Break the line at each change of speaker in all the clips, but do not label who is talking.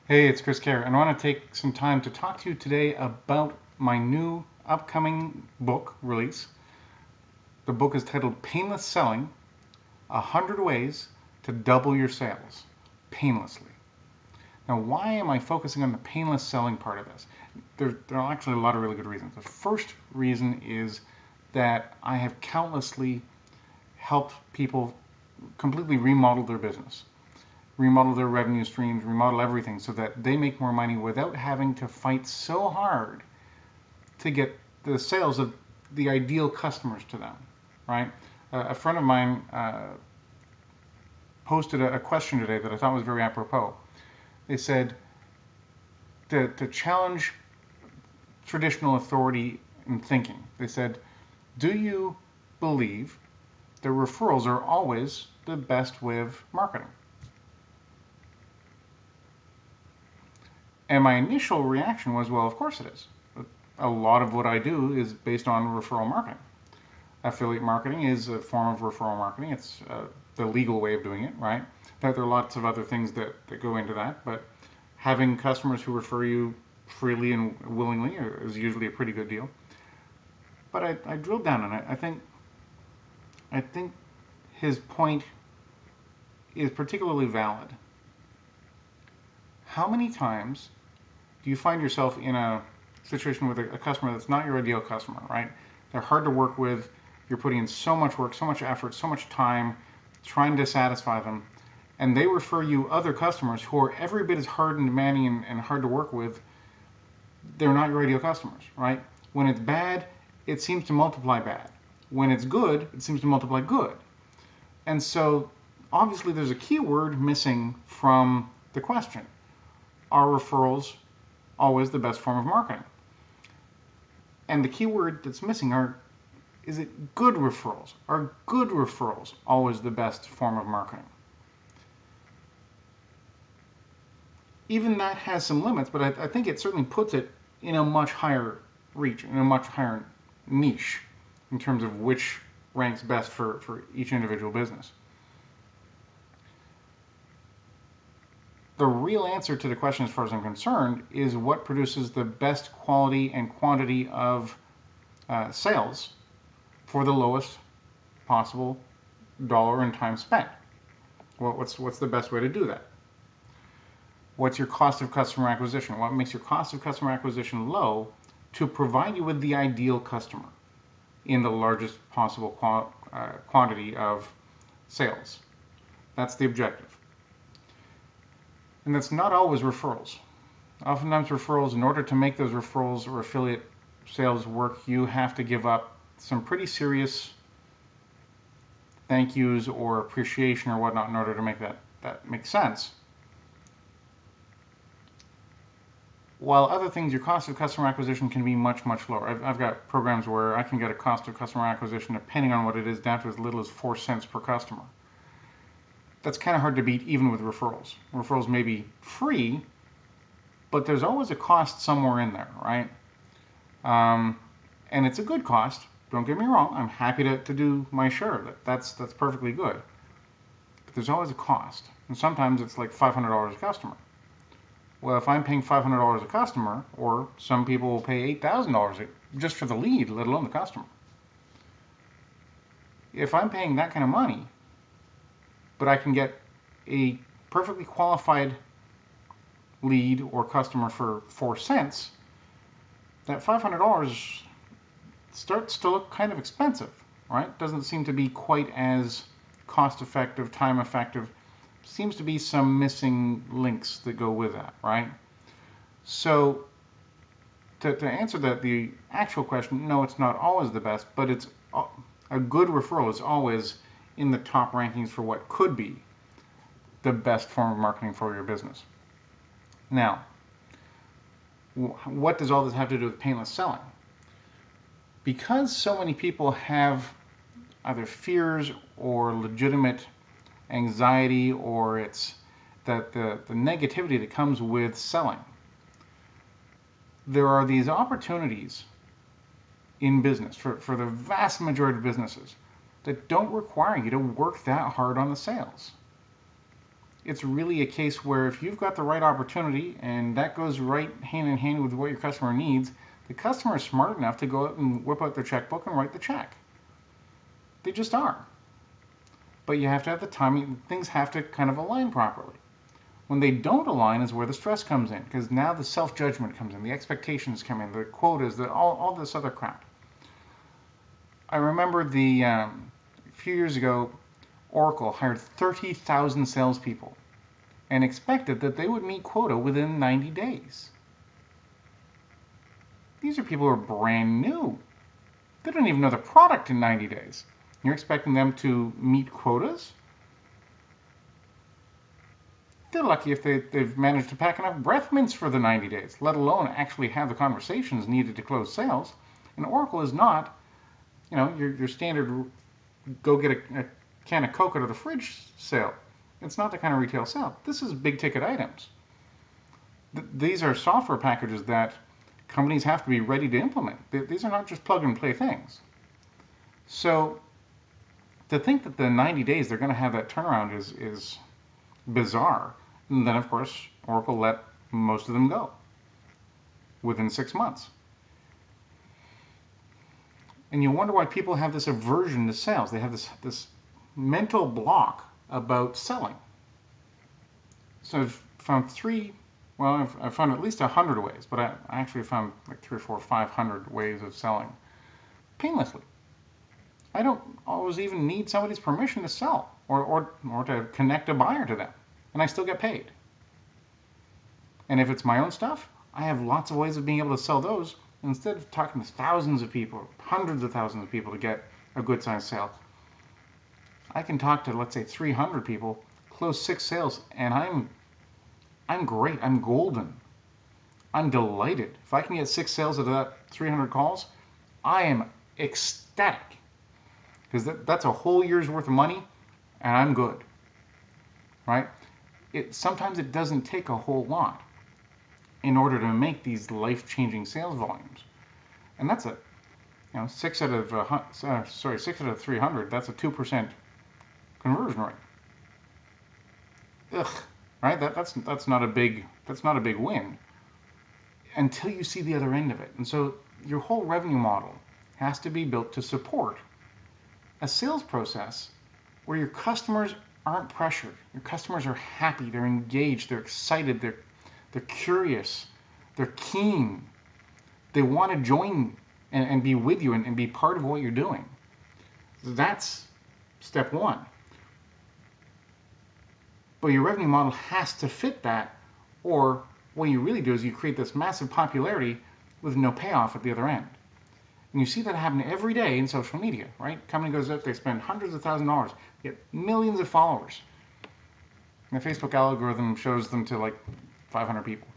Hey, it's Chris Kerr, and I want to take some time to talk to you today about my new upcoming book release. The book is titled Painless Selling: 100 Ways to Double Your Sales Painlessly. Now, why am I focusing on the painless selling part of this? There are actually a lot of really good reasons. The first reason is that I have countlessly helped people completely remodel their business, remodel their revenue streams, remodel everything so that they make more money without having to fight so hard to get the sales of the ideal customers to them, right? A friend of mine posted a question today that I thought was very apropos. They said to challenge traditional authority in thinking. They said, do you believe that referrals are always the best way of marketing? And my initial reaction was, well, of course it is. A lot of what I do is based on referral marketing. Affiliate marketing is a form of referral marketing. It's the legal way of doing it, right? There are lots of other things that go into that, but having customers who refer you freely and willingly is usually a pretty good deal. But I drilled down on it. I think his point is particularly valid. How many times do you find yourself in a situation with a customer that's not your ideal customer, right? They're hard to work with. You're putting in so much work, so much effort, so much time trying to satisfy them, and they refer you other customers who are every bit as hard and demanding and hard to work with. They're not your ideal customers, right? When it's bad, it seems to multiply bad. When it's good, it seems to multiply good. And so obviously there's a keyword missing from the question. Are referrals always the best form of marketing? And the keyword that's missing is it good referrals? Are good referrals always the best form of marketing? Even that has some limits, but I think it certainly puts it in a much higher reach, in a much higher niche in terms of which ranks best for each individual business. The real answer to the question, as far as I'm concerned, is what produces the best quality and quantity of sales for the lowest possible dollar and time spent. Well, what's the best way to do that? What's your cost of customer acquisition? What makes your cost of customer acquisition low to provide you with the ideal customer in the largest possible quantity of sales? That's the objective. And that's not always referrals. Oftentimes referrals, in order to make those referrals or affiliate sales work, you have to give up some pretty serious thank yous or appreciation or whatnot in order to make that make sense. While other things, your cost of customer acquisition can be much, much lower. I've got programs where I can get a cost of customer acquisition, depending on what it is, down to as little as 4 cents per customer. That's kind of hard to beat even with referrals. Referrals may be free, but there's always a cost somewhere in there, right? And it's a good cost. Don't get me wrong. I'm happy to do my share of it. That's perfectly good. But there's always a cost. And sometimes it's like $500 a customer. Well, if I'm paying $500 a customer, or some people will pay $8,000 just for the lead, let alone the customer. If I'm paying that kind of money, but I can get a perfectly qualified lead or customer for 4 cents, that $500 starts to look kind of expensive, right? Doesn't seem to be quite as cost effective, time effective. Seems to be some missing links that go with that, right? So to answer the actual question, no, it's not always the best, but it's a good referral is always in the top rankings for what could be the best form of marketing for your business. Now, what does all this have to do with painless selling? Because so many people have either fears or legitimate anxiety, or it's that the negativity that comes with selling, there are these opportunities in business for the vast majority of businesses that don't require you to work that hard on the sales. it's really a case where if you've got the right opportunity and that goes right hand in hand with what your customer needs, the customer is smart enough to go out and whip out their checkbook and write the check. They just are. But you have to have the timing. Things have to kind of align properly. When they don't align is where the stress comes in, because now the self-judgment comes in, the expectations come in, the quotas, all this other crap. I remember a few years ago, Oracle hired 30,000 salespeople and expected that they would meet quota within 90 days. These are people who are brand new. They don't even know the product in 90 days. You're expecting them to meet quotas? They're lucky if they've managed to pack enough breath mints for the 90 days, let alone actually have the conversations needed to close sales. And Oracle is not, your standard go get a can of Coke out of the fridge sale. It's not the kind of retail sale. This is big ticket items. These are software packages that companies have to be ready to implement. These are not just plug and play things. So to think that the 90 days they're going to have that turnaround is bizarre. And then, of course, Oracle let most of them go within 6 months. And you wonder why people have this aversion to sales. They have this mental block about selling. So I've found I've found at least 100 ways, but I actually found like 300, 400, 500 ways of selling painlessly. I don't always even need somebody's permission to sell or to connect a buyer to them, and I still get paid. And if it's my own stuff, I have lots of ways of being able to sell those. Instead of talking to thousands of people, hundreds of thousands of people to get a good sized sale, I can talk to, let's say, 300 people, close 6 sales, and I'm great. I'm golden. I'm delighted. If I can get 6 sales out of that 300 calls, I am ecstatic. Because that's a whole year's worth of money, and I'm good, right? Sometimes it doesn't take a whole lot in order to make these life-changing sales volumes, and that's 6 out of 300. That's a 2% conversion rate. Ugh, right? That's not a big win until you see the other end of it. And so your whole revenue model has to be built to support a sales process where your customers aren't pressured. Your customers are happy, they're engaged, they're excited, they're curious, they're keen. They want to join and be with you and be part of what you're doing. That's step one. But your revenue model has to fit that, or what you really do is you create this massive popularity with no payoff at the other end. And you see that happen every day in social media, right? Company goes out, they spend hundreds of thousands of dollars, get millions of followers. And the Facebook algorithm shows them to like 500 people.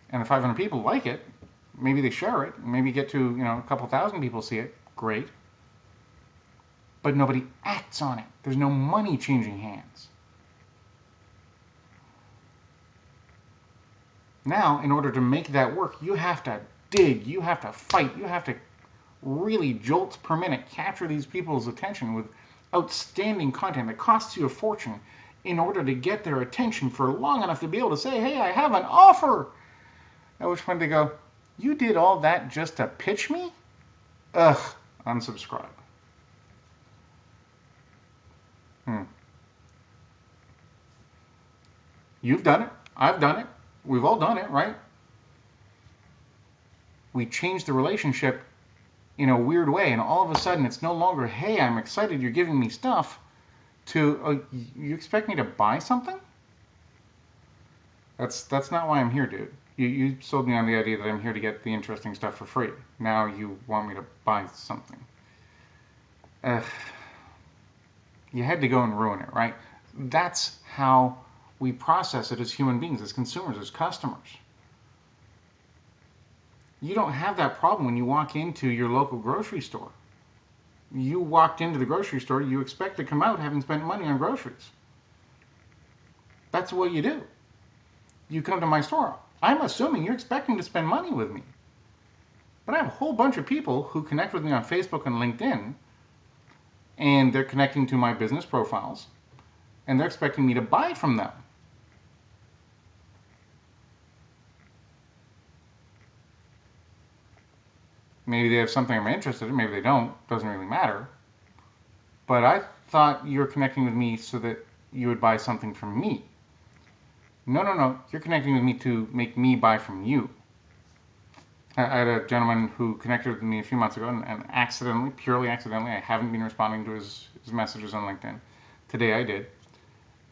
And the 500 people like it, maybe they share it, maybe get to, a couple thousand people see it, great. But nobody acts on it. There's no money changing hands. Now, in order to make that work, you have to dig, you have to fight, you have to really jolts per minute capture these people's attention with outstanding content that costs you a fortune in order to get their attention for long enough to be able to say, hey, I have an offer. At which point they go, you did all that just to pitch me? Ugh, unsubscribe. You've done it. I've done it. We've all done it, right? We change the relationship in a weird way, and all of a sudden it's no longer, hey, I'm excited you're giving me stuff, to, you expect me to buy something? That's not why I'm here, dude. You sold me on the idea that I'm here to get the interesting stuff for free. Now you want me to buy something. You had to go and ruin it, right? That's how we process it as human beings, as consumers, as customers. You don't have that problem when you walk into your local grocery store. You walked into the grocery store, you expect to come out having spent money on groceries. That's what you do. You come to my store, I'm assuming you're expecting to spend money with me. But I have a whole bunch of people who connect with me on Facebook and LinkedIn, and they're connecting to my business profiles, and they're expecting me to buy from them. Maybe they have something I'm interested in, maybe they don't, doesn't really matter. But I thought you were connecting with me so that you would buy something from me. No, you're connecting with me to make me buy from you. I had a gentleman who connected with me a few months ago, and accidentally, purely accidentally, I haven't been responding to his messages on LinkedIn. Today I did.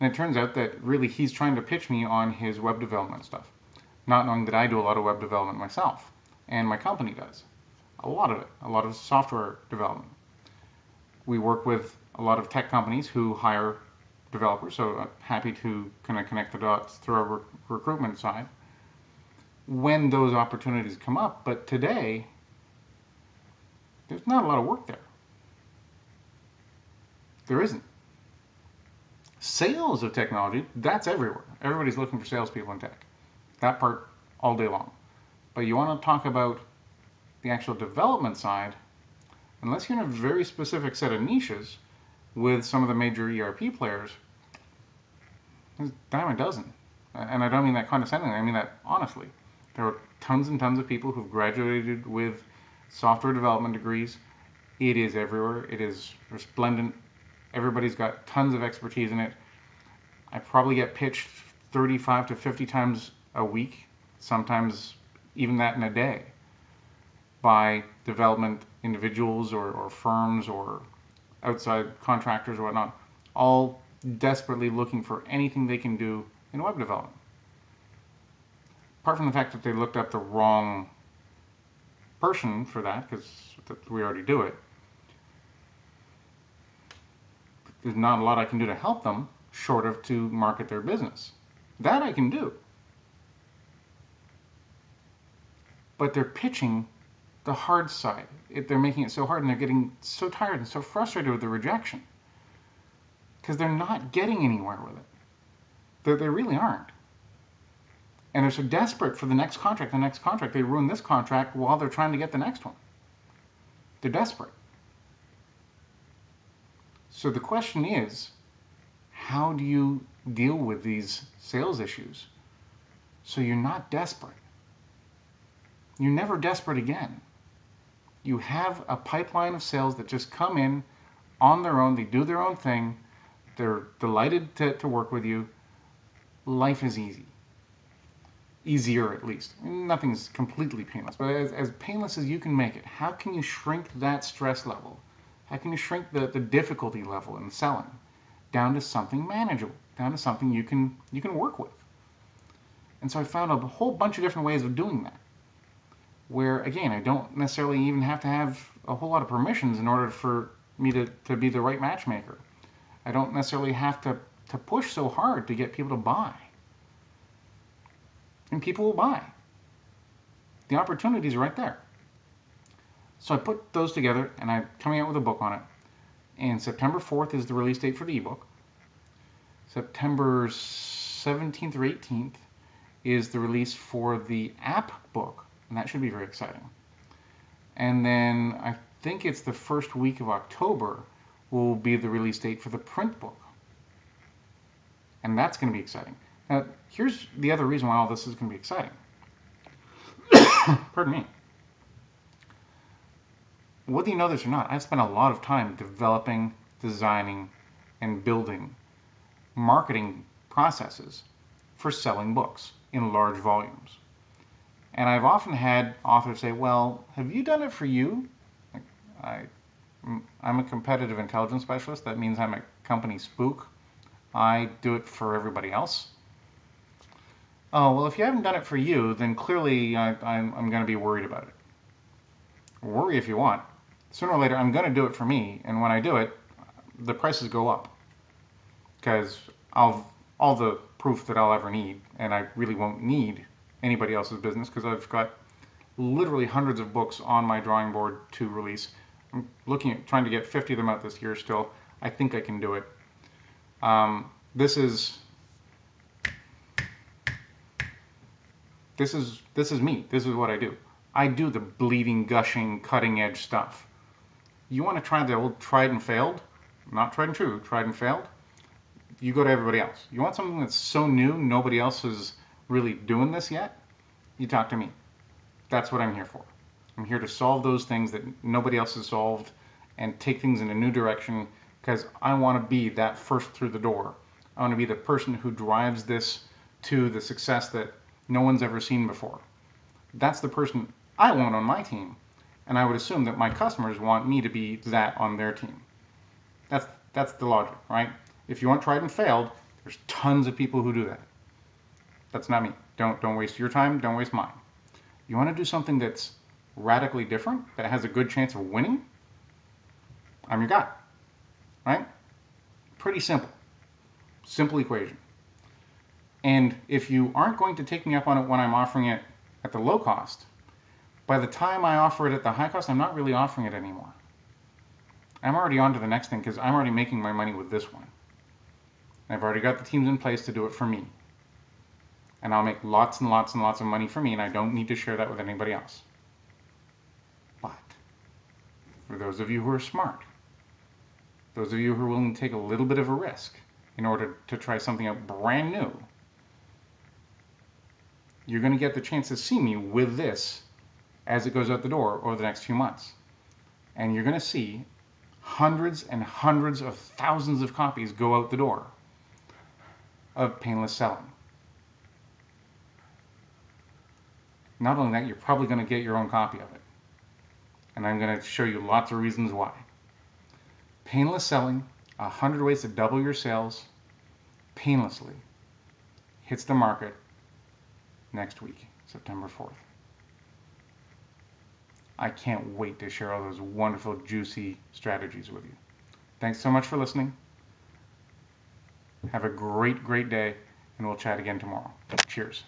And it turns out that really he's trying to pitch me on his web development stuff, not knowing that I do a lot of web development myself, and my company does. A lot of it, a lot of software development. We work with a lot of tech companies who hire developers, so I'm happy to kind of connect the dots through our recruitment side when those opportunities come up. But today, there's not a lot of work there. There isn't. Sales of technology, that's everywhere. Everybody's looking for salespeople in tech. That part all day long. But you want to talk about the actual development side, unless you're in a very specific set of niches with some of the major ERP players, there's a dime a dozen. And I don't mean that condescendingly, I mean that honestly. There are tons and tons of people who've graduated with software development degrees. It is everywhere. It is resplendent. Everybody's got tons of expertise in it. I probably get pitched 35 to 50 times a week, sometimes even that in a day, by development individuals or firms or outside contractors or whatnot, all desperately looking for anything they can do in web development. Apart from the fact that they looked up the wrong person for that, because we already do it, there's not a lot I can do to help them short of to market their business. That I can do. But they're pitching the hard side. They're making it so hard, and they're getting so tired and so frustrated with the rejection because they're not getting anywhere with it. They really aren't. And they're so desperate for the next contract, they ruin this contract while they're trying to get the next one. They're desperate. So the question is, how do you deal with these sales issues so you're not desperate? You're never desperate again. You have a pipeline of sales that just come in on their own. They do their own thing. They're delighted to work with you. Life is easy. Easier, at least. Nothing's completely painless, but as painless as you can make it. How can you shrink that stress level? How can you shrink the difficulty level in selling down to something manageable, down to something you can work with? And so I found a whole bunch of different ways of doing that, where, again, I don't necessarily even have to have a whole lot of permissions in order for me to be the right matchmaker. I don't necessarily have to push so hard to get people to buy. And people will buy. The opportunities are right there. So I put those together, and I'm coming out with a book on it. And September 4th is the release date for the ebook. September 17th or 18th is the release for the app book, and that should be very exciting. And then I think it's the first week of October will be the release date for the print book. And that's going to be exciting. Now, here's the other reason why all this is going to be exciting. Pardon me. Whether you know this or not, I've spent a lot of time developing, designing, and building marketing processes for selling books in large volumes. And I've often had authors say, well, have you done it for you? I'm a competitive intelligence specialist. That means I'm a company spook. I do it for everybody else. Oh, well, if you haven't done it for you, then clearly I'm going to be worried about it. Worry if you want. Sooner or later, I'm going to do it for me, and when I do it, the prices go up. Because all the proof that I'll ever need, and I really won't need anybody else's business, because I've got literally hundreds of books on my drawing board to release. I'm looking at trying to get 50 of them out this year still. I think I can do it. This is me. This is what I do. I do the bleeding, gushing, cutting edge stuff. You want to try the old tried and failed? Not tried and true, tried and failed? you go to everybody else. You want something that's so new, nobody else is really doing this yet, you talk to me. That's what I'm here for. I'm here to solve those things that nobody else has solved and take things in a new direction, because I want to be that first through the door. I want to be the person who drives this to the success that no one's ever seen before. That's the person I want on my team, and I would assume that my customers want me to be that on their team. That's the logic, right? If you want tried and failed, there's tons of people who do that. That's not me. Don't waste your time, don't waste mine. You want to do something that's radically different, that has a good chance of winning? I'm your guy, right? Pretty simple. Simple equation. And if you aren't going to take me up on it when I'm offering it at the low cost, by the time I offer it at the high cost, I'm not really offering it anymore. I'm already on to the next thing because I'm already making my money with this one. I've already got the teams in place to do it for me. And I'll make lots and lots and lots of money for me, and I don't need to share that with anybody else. But for those of you who are smart, those of you who are willing to take a little bit of a risk in order to try something out brand new, you're going to get the chance to see me with this as it goes out the door over the next few months. And you're going to see hundreds and hundreds of thousands of copies go out the door of Painless Selling. Not only that, you're probably going to get your own copy of it. And I'm going to show you lots of reasons why. Painless Selling, 100 Ways to Double Your Sales Painlessly, hits the market next week, September 4th. I can't wait to share all those wonderful, juicy strategies with you. Thanks so much for listening. Have a great, great day, and we'll chat again tomorrow. Cheers.